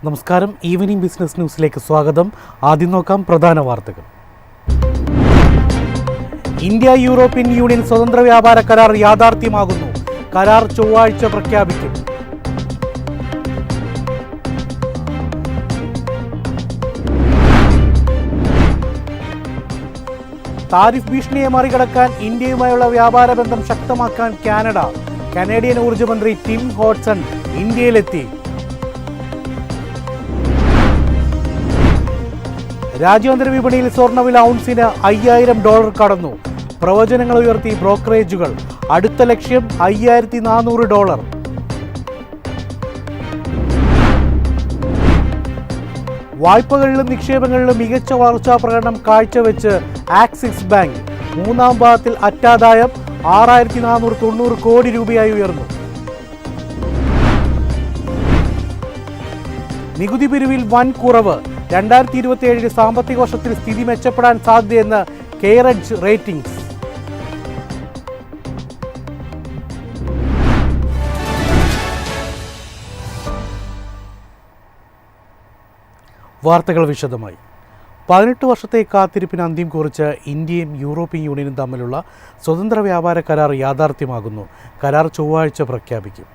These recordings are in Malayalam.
നമസ്കാരം, ഈവനിംഗ് ബിസിനസ് ന്യൂസിലേക്ക് സ്വാഗതം. ആദ്യം നോക്കാം പ്രധാന വാർത്തകൾ. ഇന്ത്യ യൂറോപ്യൻ യൂണിയൻ സ്വതന്ത്ര വ്യാപാര കരാർ യാഥാർത്ഥ്യമാകുന്നു. കരാർ ചൊവ്വാഴ്ച പ്രഖ്യാപിക്കും. താരിഫ് ഭീഷണിയെ മറികടക്കാൻ ഇന്ത്യയുമായുള്ള വ്യാപാര ബന്ധം ശക്തമാക്കാൻ കാനഡ. കനേഡിയൻ ഊർജ്ജമന്ത്രി ടിം ഹോഡ്സൺ ഇന്ത്യയിലെത്തി. രാജ്യാന്തര വിപണിയിൽ സ്വർണ്ണവില ഔൺസിന് $5000 കടന്നു. പ്രവചനങ്ങൾ ഉയർത്തി ബ്രോക്കറേജുകൾ. അടുത്ത ലക്ഷ്യം $5400. വായ്പകളിലും നിക്ഷേപങ്ങളിലും മികച്ച വളർച്ചാ പ്രകടനം കാഴ്ചവെച്ച് ആക്സിസ് ബാങ്ക്. മൂന്നാം പാദത്തിൽ അറ്റാദായം 6490 കോടി രൂപയായി ഉയർന്നു. നികുതി പിരിവിൽ വൻ കുറവ്. 2027 സാമ്പത്തിക വർഷത്തിൽ സ്ഥിതി മെച്ചപ്പെടാൻ സാധ്യതയെന്ന് കെയറെഡ്ജ് റേറ്റിംഗ്സ്. വാർത്തകൾ വിശദമായി. 18 വർഷത്തെ കാത്തിരിപ്പിന് അന്ത്യം കുറിച്ച് ഇന്ത്യയും യൂറോപ്യൻ യൂണിയനും തമ്മിലുള്ള സ്വതന്ത്ര വ്യാപാര കരാർ യാഥാർത്ഥ്യമാകുന്നു. കരാർ ചൊവ്വാഴ്ച പ്രഖ്യാപിക്കും.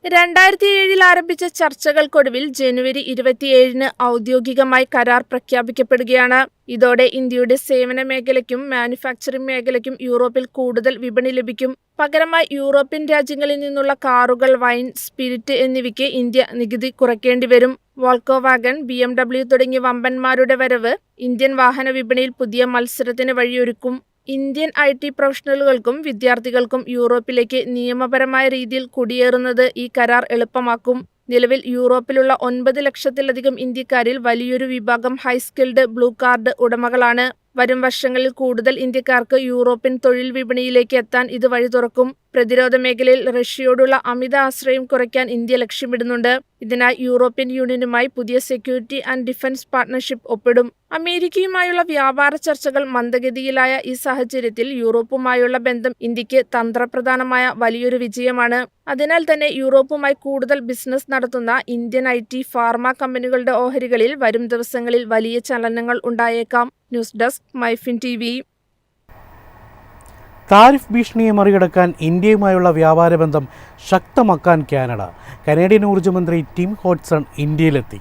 2007 ആരംഭിച്ച ചർച്ചകൾക്കൊടുവിൽ ജനുവരി 27 ഔദ്യോഗികമായി കരാർ പ്രഖ്യാപിക്കപ്പെടുകയാണ്. ഇതോടെ ഇന്ത്യയുടെ സേവന മേഖലയ്ക്കും മാനുഫാക്ചറിംഗ് മേഖലയ്ക്കും യൂറോപ്പിൽ കൂടുതൽ വിപണി ലഭിക്കും. പകരമായി യൂറോപ്യൻ രാജ്യങ്ങളിൽ നിന്നുള്ള കാറുകൾ, വൈൻ, സ്പിരിറ്റ് എന്നിവയ്ക്ക് ഇന്ത്യ നികുതി കുറയ്ക്കേണ്ടി വരും. വോൾക്സ്വാഗൺ, BMW തുടങ്ങിയ വമ്പന്മാരുടെ വരവ് ഇന്ത്യൻ വാഹന വിപണിയിൽ പുതിയ മത്സരത്തിന് വഴിയൊരുക്കും. ഇന്ത്യൻ IT പ്രൊഫഷണലുകൾക്കും വിദ്യാർത്ഥികൾക്കും യൂറോപ്പിലേക്ക് നിയമപരമായ രീതിയിൽ കുടിയേറുന്നത് ഈ കരാർ എളുപ്പമാക്കും. നിലവിൽ യൂറോപ്പിലുള്ള 9 ലക്ഷത്തിലധികം ഇന്ത്യക്കാരിൽ വലിയൊരു വിഭാഗം ഹൈസ്കിൽഡ് ബ്ലൂ കാർഡ് ഉടമകളാണ്. വരും വർഷങ്ങളിൽ കൂടുതൽ ഇന്ത്യക്കാർക്ക് യൂറോപ്യൻ തൊഴിൽ വിപണിയിലേക്ക് എത്താൻ ഇത് വഴി തുറക്കും. പ്രതിരോധ മേഖലയിൽ റഷ്യയോടുള്ള അമിത ആശ്രയം കുറയ്ക്കാൻ ഇന്ത്യ ലക്ഷ്യമിടുന്നുണ്ട്. ഇതിനായി യൂറോപ്യൻ യൂണിയനുമായി പുതിയ സെക്യൂരിറ്റി ആൻഡ് ഡിഫൻസ് പാർട്ണർഷിപ്പ് ഒപ്പിടും. അമേരിക്കയുമായുള്ള വ്യാപാര ചർച്ചകൾ മന്ദഗതിയിലായ ഈ സാഹചര്യത്തിൽ യൂറോപ്പുമായുള്ള ബന്ധം ഇന്ത്യക്ക് തന്ത്രപ്രധാനമായ വലിയൊരു വിജയമാണ്. അതിനാൽ തന്നെ യൂറോപ്പുമായി കൂടുതൽ ബിസിനസ് നടത്തുന്ന ഇന്ത്യൻ IT, ഫാർമ കമ്പനികളുടെ ഓഹരികളിൽ വരും ദിവസങ്ങളിൽ വലിയ ചലനങ്ങൾ ഉണ്ടായേക്കാം. News desk, MyFin TV. Tariff ഭീഷണിയെ മറികടക്കാൻ ഇന്ത്യയുമായുള്ള വ്യാപാര ബന്ധം ശക്തമാക്കാൻ കാനഡ. കനേഡിയൻ ഊർജ്ജമന്ത്രി ടിം ഹോഡ്സൺ ഇന്ത്യയിലെത്തി.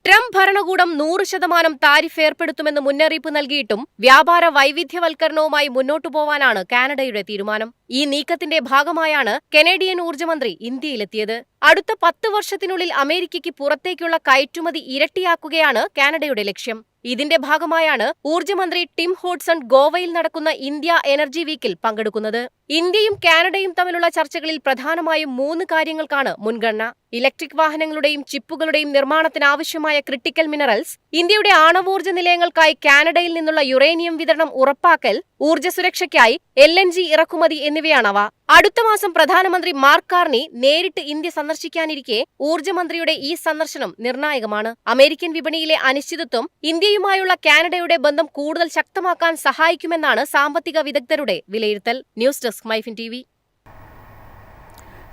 ട്രംപ് ഭരണകൂടം 100% താരിഫ് ഏർപ്പെടുത്തുമെന്ന് മുന്നറിയിപ്പ് നൽകിയിട്ടും വ്യാപാര വൈവിധ്യവൽക്കരണവുമായി മുന്നോട്ടു പോവാനാണ് കാനഡയുടെ തീരുമാനം. ഈ നീക്കത്തിന്റെ ഭാഗമായാണ് കനേഡിയൻ ഊർജ്ജമന്ത്രി ഇന്ത്യയിലെത്തിയത്. അടുത്ത 10 വർഷത്തിനുള്ളിൽ അമേരിക്കയ്ക്ക് പുറത്തേക്കുള്ള കയറ്റുമതി ഇരട്ടിയാക്കുകയാണ് കാനഡയുടെ ലക്ഷ്യം. ഇതിന്റെ ഭാഗമായാണ് ഊർജ്ജമന്ത്രി ടിം ഹോഡ്സൺ ഗോവയിൽ നടക്കുന്ന ഇന്ത്യ എനർജി വീക്കിൽ പങ്കെടുക്കുന്നത്. ഇന്ത്യയും കാനഡയും തമ്മിലുള്ള ചർച്ചകളിൽ പ്രധാനമായും 3 കാര്യങ്ങൾക്കാണ് മുൻഗണന. ഇലക്ട്രിക് വാഹനങ്ങളുടെയും ചിപ്പുകളുടെയും നിർമ്മാണത്തിന് ആവശ്യമായ ക്രിട്ടിക്കൽ മിനറൽസ്, ഇന്ത്യയുടെ ആണവോർജ്ജ നിലയങ്ങൾക്കായി കാനഡയിൽ നിന്നുള്ള യുറേനിയം വിതരണം ഉറപ്പാക്കൽ, ഊർജ്ജ സുരക്ഷയ്ക്കായി LNG ഇറക്കുമതി എന്നിവയാണവ. അടുത്ത മാസം പ്രധാനമന്ത്രി മാർക്ക് കാർണി നേരിട്ട് ഇന്ത്യ സന്ദർശിക്കാനിരിക്കെ ഊർജ്ജമന്ത്രിയുടെ ഈ സന്ദർശനം നിർണായകമാണ്. അമേരിക്കൻ വിപണിയിലെ അനിശ്ചിതത്വം ഇന്ത്യയുമായുള്ള കാനഡയുടെ ബന്ധം കൂടുതൽ ശക്തമാക്കാൻ സഹായിക്കുമെന്നാണ് സാമ്പത്തിക വിദഗ്ധരുടെ വിലയിരുത്തൽ. News desk, MyFin TV.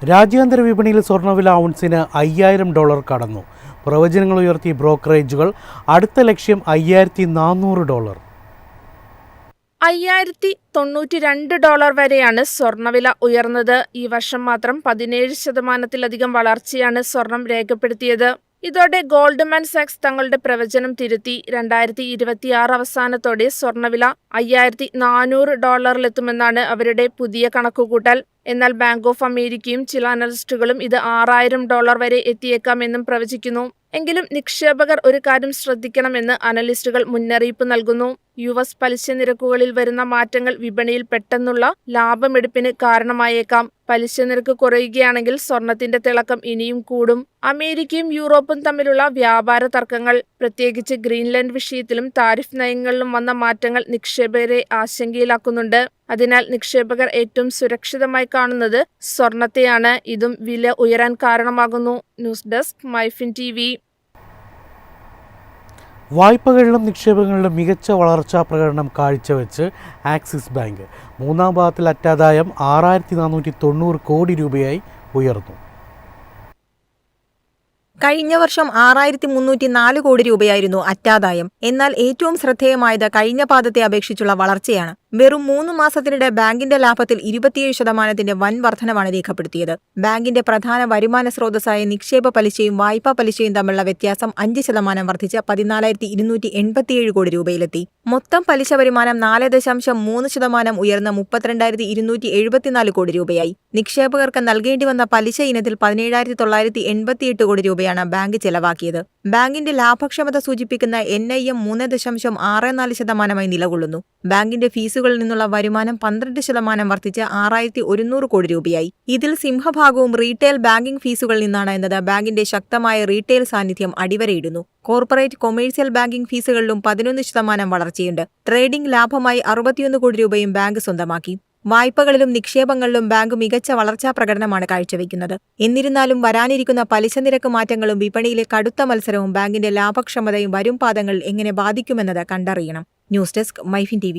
രാജ്യാന്തര വിപണിയിൽ സ്വർണ്ണവില ഔൺസിന് $5000 കടന്നു. പ്രവചനങ്ങൾ ഉയർത്തി ബ്രോക്കറേജുകൾ. അടുത്ത ലക്ഷ്യം $5400. $5092 വരെയാണ് സ്വർണ്ണവില ഉയർന്നത്. ഈ വർഷം മാത്രം 17% വളർച്ചയാണ് സ്വർണം രേഖപ്പെടുത്തിയത്. ഇതോടെ ഗോൾഡ്മാൻ സാക്സ് തങ്ങളുടെ പ്രവചനം തിരുത്തി. 2026 അവസാനത്തോടെ സ്വർണ്ണവില $5400 അവരുടെ പുതിയ കണക്കുകൂട്ടൽ. എന്നാൽ ബാങ്ക് ഓഫ് അമേരിക്കയും ചില അനലിസ്റ്റുകളും ഇത് $6000 വരെ എത്തിയേക്കാമെന്നും പ്രവചിക്കുന്നു. എങ്കിലും നിക്ഷേപകർ ഒരു കാര്യം ശ്രദ്ധിക്കണമെന്ന് അനലിസ്റ്റുകൾ മുന്നറിയിപ്പ് നൽകുന്നു. US പലിശ നിരക്കുകളിൽ വരുന്ന മാറ്റങ്ങൾ വിപണിയിൽ പെട്ടെന്നുള്ള ലാഭമെടുപ്പിന് കാരണമായേക്കാം. പലിശ നിരക്ക് കുറയുകയാണെങ്കിൽ സ്വർണത്തിന്റെ തിളക്കം ഇനിയും കൂടും. അമേരിക്കയും യൂറോപ്പും തമ്മിലുള്ള വ്യാപാര തർക്കങ്ങൾ, പ്രത്യേകിച്ച് ഗ്രീൻലാൻഡ് വിഷയത്തിലും താരിഫ് നയങ്ങളിലും വന്ന മാറ്റങ്ങൾ നിക്ഷേപകരെ ആശങ്കയിലാക്കുന്നുണ്ട്. അതിനാൽ നിക്ഷേപകർ ഏറ്റവും സുരക്ഷിതമായി കാണുന്നത് സ്വർണത്തെയാണ്. ഇതും വില ഉയരാൻ കാരണമാകുന്നു. News desk, MyFin TV. വായ്പകളിലും നിക്ഷേപങ്ങളിലും മികച്ച വളർച്ചാ പ്രകടനം കാഴ്ചവെച്ച് ആക്സിസ് ബാങ്ക്. മൂന്നാം പാദത്തിൽ അറ്റാദായം 6490 കോടി രൂപയായി ഉയർന്നു. കഴിഞ്ഞ വർഷം 6304 കോടി രൂപയായിരുന്നു അറ്റാദായം. എന്നാൽ ഏറ്റവും ശ്രദ്ധേയമായത് കഴിഞ്ഞ പാദത്തെ അപേക്ഷിച്ചുള്ള വളർച്ചയാണ്. വെറും 3 മാസത്തിനിടെ ബാങ്കിന്റെ ലാഭത്തിൽ 27% വൻ വർധനവാണ് രേഖപ്പെടുത്തിയത്. ബാങ്കിന്റെ പ്രധാന വരുമാന സ്രോതസ്സായ നിക്ഷേപ പലിശയും വായ്പാ പലിശയും തമ്മിലുള്ള വ്യത്യാസം 5% വർദ്ധിച്ച് 14,287 കോടി രൂപയിലെത്തി. മൊത്തം പലിശ വരുമാനം 4.3% ഉയർന്ന് 32,274 കോടി രൂപയായി. നിക്ഷേപകർക്ക് നൽകേണ്ടി വന്ന പലിശ ഇനത്തിൽ 17,988 കോടി രൂപയാണ് ബാങ്ക് ചെലവാക്കിയത്. ബാങ്കിന്റെ ലാഭക്ഷമത സൂചിപ്പിക്കുന്ന NIM 3.64% നിലകൊള്ളുന്നു. ബാങ്കിന്റെ ഫീസുകളിൽ നിന്നുള്ള വരുമാനം 12% വർദ്ധിച്ച് 6,100 കോടി രൂപയായി. ഇതിൽ സിംഹഭാഗവും റീറ്റെയിൽ ബാങ്കിംഗ് ഫീസുകളിൽ നിന്നാണ് എന്നത് ബാങ്കിന്റെ ശക്തമായ റീറ്റെയിൽ സാന്നിധ്യം അടിവരയിടുന്നു. കോർപ്പറേറ്റ് കൊമേഴ്സ്യൽ ബാങ്കിംഗ് ഫീസുകളിലും 11% വളർച്ചയുണ്ട്. ട്രേഡിംഗ് ലാഭമായി 61 കോടി രൂപയും ബാങ്ക് സ്വന്തമാക്കി. വായ്പകളിലും നിക്ഷേപങ്ങളിലും ബാങ്ക് മികച്ച വളർച്ചാ പ്രകടനമാണ് കാഴ്ചവെക്കുന്നത്. എന്നിരുന്നാലും വരാനിരിക്കുന്ന പലിശ നിരക്ക് മാറ്റങ്ങളും വിപണിയിലെ കടുത്ത മത്സരവും ബാങ്കിന്റെ ലാഭക്ഷമതയും വരും പാദങ്ങളിൽ എങ്ങനെ ബാധിക്കുമെന്നത് കണ്ടറിയണം. News desk MyFin TV.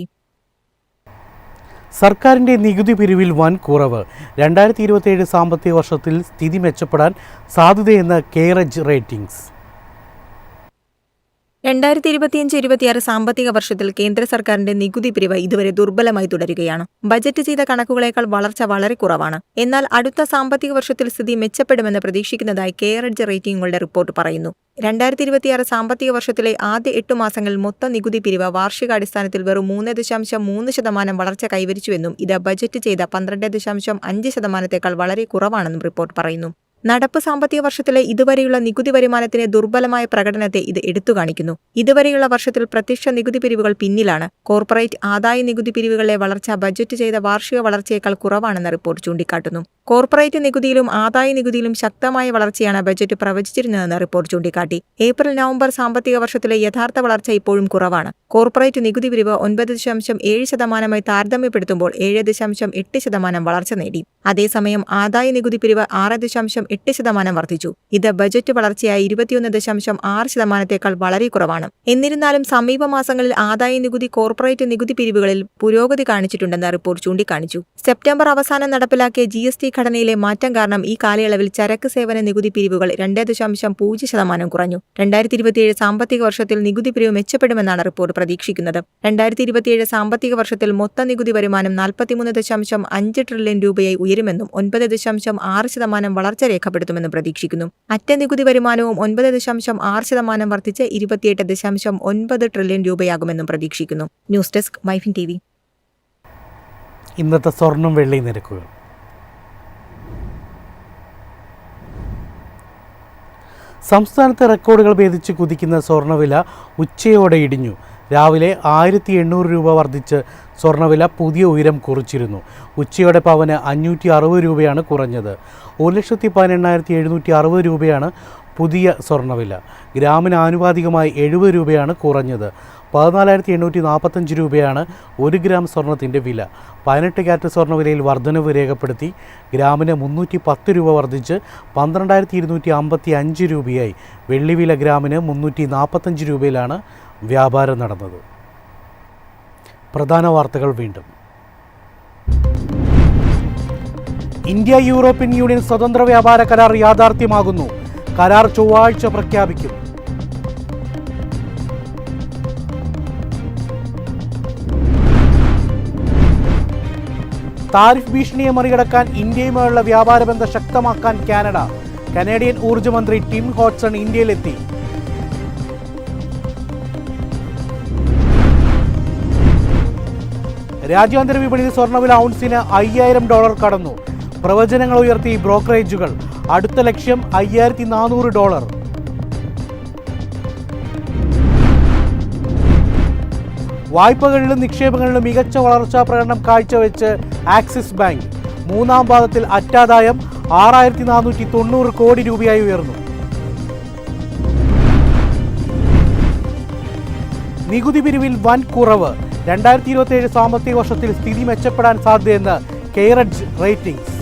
സർക്കാരിന്റെ നികുതി പിരിവിൽ വൻ കുറവ്. 2027 സാമ്പത്തിക വർഷത്തിൽ സ്ഥിതി മെച്ചപ്പെടാൻ സാധ്യതയെന്ന് കെയറെഡ്ജ് റേറ്റിംഗ്സ്. 2025-26 സാമ്പത്തിക വർഷത്തിൽ കേന്ദ്ര സർക്കാരിന്റെ നികുതി പിരിവ് ഇതുവരെ ദുർബലമായി തുടരുകയാണ്. ബജറ്റ് ചെയ്ത കണക്കുകളേക്കാൾ വളർച്ച വളരെ കുറവാണ്. എന്നാൽ അടുത്ത സാമ്പത്തിക വർഷത്തിൽ സ്ഥിതി മെച്ചപ്പെടുമെന്ന് പ്രതീക്ഷിക്കുന്നതായി കെയറെഡ്ജ് റേറ്റിംഗുകളുടെ റിപ്പോർട്ട് പറയുന്നു. 2026 സാമ്പത്തിക വർഷത്തിലെ ആദ്യ 8 മാസങ്ങളിൽ മൊത്തം നികുതി പിരിവ് വാർഷികാടിസ്ഥാനത്തിൽ വെറും 3.3% വളർച്ച കൈവരിച്ചുവെന്നും ഇത് ബജറ്റ് ചെയ്ത 12.5%-ത്തേക്കാൾ വളരെ കുറവാണെന്നും റിപ്പോർട്ട് പറയുന്നു. നടപ്പ് സാമ്പത്തിക വർഷത്തിലെ ഇതുവരെയുള്ള നികുതി വരുമാനത്തിന്റെ ദുർബലമായ പ്രകടനത്തെ ഇത് എടുത്തുകാണിക്കുന്നു. ഇതുവരെയുള്ള വർഷത്തിൽ പ്രത്യക്ഷ നികുതി പിരിവുകൾ പിന്നിലാണ്. കോർപ്പറേറ്റ് ആദായ നികുതി പിരിവുകളിലെ വളർച്ച ബജറ്റ് ചെയ്ത വാർഷിക വളർച്ചയേക്കാൾ കുറവാണെന്ന് റിപ്പോർട്ട് ചൂണ്ടിക്കാട്ടുന്നു. കോർപ്പറേറ്റ് നികുതിയിലും ആദായ നികുതിയിലും ശക്തമായ വളർച്ചയാണ് ബജറ്റ് പ്രവചിച്ചിരുന്നതെന്ന് റിപ്പോർട്ട് ചൂണ്ടിക്കാട്ടി. ഏപ്രിൽ-നവംബർ സാമ്പത്തിക വർഷത്തിലെ യഥാർത്ഥ വളർച്ച ഇപ്പോഴും കുറവാണ്. കോർപ്പറേറ്റ് നികുതി പിരിവ് 9.7% താരതമ്യപ്പെടുത്തുമ്പോൾ 7.8% വളർച്ച നേടി. അതേസമയം ആദായ നികുതി പിരിവ് 6.8% വർദ്ധിച്ചു. ഇത് ബജറ്റ് വളർച്ചയായ 21.6%-ത്തേക്കാൾ വളരെ കുറവാണ്. എന്നിരുന്നാലും സമീപ മാസങ്ങളിൽ ആദായ നികുതി കോർപ്പറേറ്റ് നികുതി പിരിവുകളിൽ പുരോഗതി കാണിച്ചിട്ടുണ്ടെന്ന് റിപ്പോർട്ട് ചൂണ്ടിക്കാണിച്ചു. സെപ്റ്റംബർ അവസാനം നടപ്പിലാക്കിയ GST ഘടനയിലെ മാറ്റം കാരണം ഈ കാലയളവിൽ ചരക്ക് സേവന നികുതി പിരിവുകൾ 2.0% കുറഞ്ഞു. 2027 സാമ്പത്തിക വർഷത്തിൽ നികുതി പിരിവ് മെച്ചപ്പെടുമെന്നാണ് റിപ്പോർട്ട് പ്രതീക്ഷിക്കുന്നത്. 2027 സാമ്പത്തിക വർഷത്തിൽ മൊത്ത നികുതി വരുമാനം 43.5 ട്രില്യൺ രൂപയായി ഉയരുമെന്നും 9.6% വളർച്ച രേഖപ്പെടുത്തുമെന്നും പ്രതീക്ഷിക്കുന്നു. അറ്റ നികുതി വരുമാനവും 9.6% വർദ്ധിച്ച് 28.9 ട്രില്യൺ രൂപയാകുമെന്നും പ്രതീക്ഷിക്കുന്നു. News desk MyFin TV. ഇന്നത്തെ സ്വർണം വെള്ളി നിരക്കുകൾ. സംസ്ഥാനത്ത് റെക്കോർഡുകൾ ഭേദിച്ച് കുതിക്കുന്ന സ്വർണ്ണവില ഉച്ചയോടെ ഇടിഞ്ഞു. രാവിലെ 1800 രൂപ വർദ്ധിച്ച് സ്വർണ്ണവില പുതിയ ഉയരം കുറിച്ചിരുന്നു. ഉച്ചയോടെ പവന് 560 രൂപയാണ് കുറഞ്ഞത്. 1,18,760 രൂപയാണ് പുതിയ സ്വർണ്ണവില. ഗ്രാമിന് ആനുപാതികമായി 70 രൂപയാണ് കുറഞ്ഞത്. 14,845 രൂപയാണ് 1 ഗ്രാം സ്വർണത്തിൻ്റെ വില. 18 ക്യാരറ്റ് സ്വർണ്ണവിലയിൽ വർധനവ് രേഖപ്പെടുത്തി. ഗ്രാമിന് 310 രൂപ വർദ്ധിച്ച് 12,255 രൂപയായി. വെള്ളിവില ഗ്രാമിന് 345 രൂപയിലാണ് വ്യാപാരം നടന്നത്. പ്രധാന വാർത്തകൾ വീണ്ടും. ഇന്ത്യ യൂറോപ്യൻ യൂണിയൻ സ്വതന്ത്ര വ്യാപാര കരാർ യാഥാർത്ഥ്യമാകുന്നു. കരാർ ചൊവ്വാഴ്ച പ്രഖ്യാപിക്കും. താരിഫ് ഭീഷണിയെ മറികടക്കാൻ ഇന്ത്യയുമായുള്ള വ്യാപാര ബന്ധം ശക്തമാക്കാൻ കാനഡ. കനേഡിയൻ ഊർജ്ജമന്ത്രി ടിം ഹോഡ്സൺ ഇന്ത്യയിലെത്തി. രാജ്യാന്തര വിപണിയിൽ സ്വർണ്ണവില ഔൺസിന് $5,000 കടന്നു. പ്രവചനങ്ങൾ ഉയർത്തി ബ്രോക്കറേജുകൾ. അടുത്ത ലക്ഷ്യം $5,400. വായ്പകളിലും നിക്ഷേപങ്ങളിലും മികച്ച വളർച്ചാ പ്രകടനം കാഴ്ചവെച്ച് ആക്സിസ് ബാങ്ക്. മൂന്നാം പാദത്തിൽ അറ്റാദായം 6,490 കോടി രൂപയായി ഉയർന്നു. നികുതി പിരിവിൽ വൻ കുറവ്. 2027 സാമ്പത്തിക വർഷത്തിൽ സ്ഥിതി മെച്ചപ്പെടാൻ സാധ്യതയെന്ന് കെയറെഡ്ജ് റേറ്റിംഗ്സ്.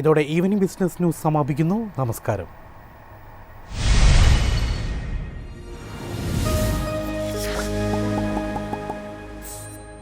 ഇതോടെ ഈവനിംഗ് ബിസിനസ് ന്യൂസ് സമാപിക്കുന്നു. നമസ്കാരം.